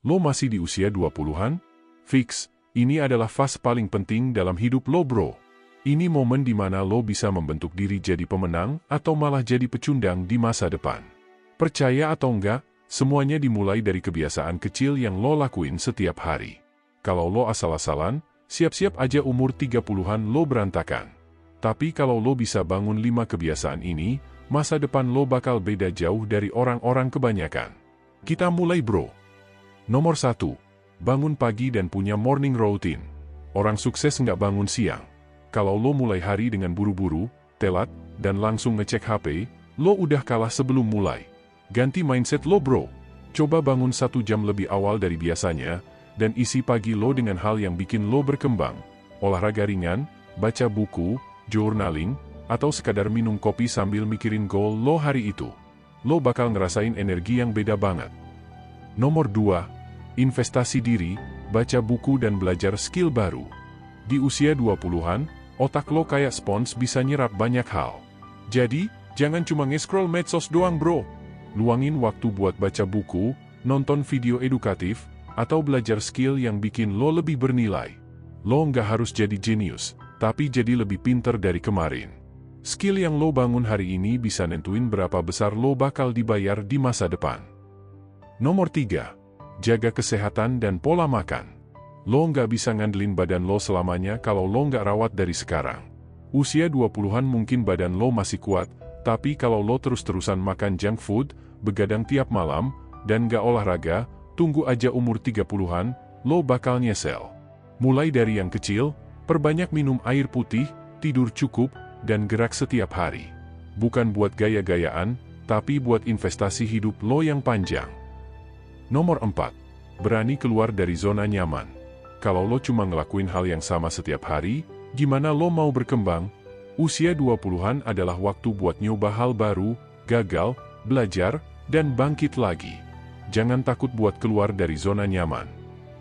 Lo masih di usia 20-an? Fix, ini adalah fase paling penting dalam hidup lo bro. Ini momen di mana lo bisa membentuk diri jadi pemenang atau malah jadi pecundang di masa depan. Percaya atau enggak, semuanya dimulai dari kebiasaan kecil yang lo lakuin setiap hari. Kalau lo asal-asalan, siap-siap aja umur 30-an lo berantakan. Tapi kalau lo bisa bangun 5 kebiasaan ini, masa depan lo bakal beda jauh dari orang-orang kebanyakan. Kita mulai bro. Nomor 1. Bangun pagi dan punya morning routine. Orang sukses nggak bangun siang. Kalau lo mulai hari dengan buru-buru, telat, dan langsung ngecek HP, lo udah kalah sebelum mulai. Ganti mindset lo bro. Coba bangun 1 jam lebih awal dari biasanya, dan isi pagi lo dengan hal yang bikin lo berkembang. Olahraga ringan, baca buku, journaling, atau sekadar minum kopi sambil mikirin goal lo hari itu. Lo bakal ngerasain energi yang beda banget. Nomor 2. Investasi diri, baca buku dan belajar skill baru. Di usia 20-an, otak lo kayak spons bisa nyerap banyak hal. Jadi, jangan cuma nge-scroll medsos doang bro. Luangin waktu buat baca buku, nonton video edukatif, atau belajar skill yang bikin lo lebih bernilai. Lo nggak harus jadi jenius, tapi jadi lebih pinter dari kemarin. Skill yang lo bangun hari ini bisa nentuin berapa besar lo bakal dibayar di masa depan. Nomor 3. Jaga kesehatan dan pola makan. Lo nggak bisa ngandelin badan lo selamanya kalau lo nggak rawat dari sekarang. Usia 20-an mungkin badan lo masih kuat, tapi kalau lo terus-terusan makan junk food, begadang tiap malam, dan nggak olahraga, tunggu aja umur 30-an, lo bakal nyesel. Mulai dari yang kecil, perbanyak minum air putih, tidur cukup, dan gerak setiap hari. Bukan buat gaya-gayaan, tapi buat investasi hidup lo yang panjang. Nomor 4. Berani keluar dari zona nyaman. Kalau lo cuma ngelakuin hal yang sama setiap hari, gimana lo mau berkembang? Usia 20-an adalah waktu buat nyoba hal baru, gagal, belajar, dan bangkit lagi. Jangan takut buat keluar dari zona nyaman.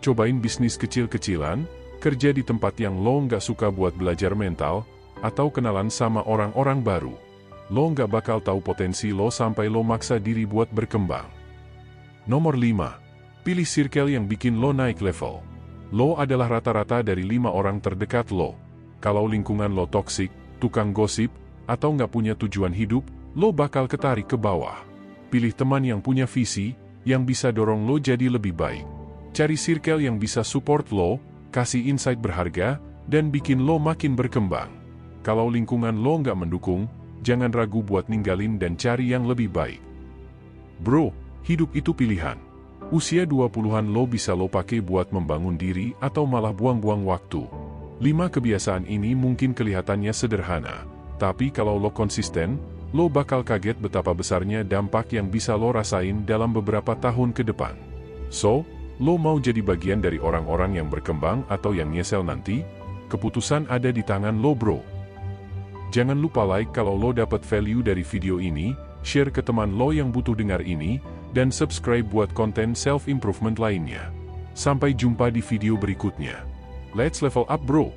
Cobain bisnis kecil-kecilan, kerja di tempat yang lo nggak suka buat belajar mental, atau kenalan sama orang-orang baru. Lo nggak bakal tahu potensi lo sampai lo maksa diri buat berkembang. Nomor 5. Pilih circle yang bikin lo naik level. Lo adalah rata-rata dari 5 orang terdekat lo. Kalau lingkungan lo toksik, tukang gosip, atau nggak punya tujuan hidup, lo bakal ketarik ke bawah. Pilih teman yang punya visi, yang bisa dorong lo jadi lebih baik. Cari circle yang bisa support lo, kasih insight berharga, dan bikin lo makin berkembang. Kalau lingkungan lo nggak mendukung, jangan ragu buat ninggalin dan cari yang lebih baik. Bro, hidup itu pilihan. Usia 20-an lo bisa lo pakai buat membangun diri atau malah buang-buang waktu. 5 kebiasaan ini mungkin kelihatannya sederhana, tapi kalau lo konsisten, lo bakal kaget betapa besarnya dampak yang bisa lo rasain dalam beberapa tahun ke depan. So, lo mau jadi bagian dari orang-orang yang berkembang atau yang nyesel nanti? Keputusan ada di tangan lo bro. Jangan lupa like kalau lo dapat value dari video ini, share ke teman lo yang butuh dengar ini, dan subscribe buat konten self-improvement lainnya. Sampai jumpa di video berikutnya. Let's level up bro!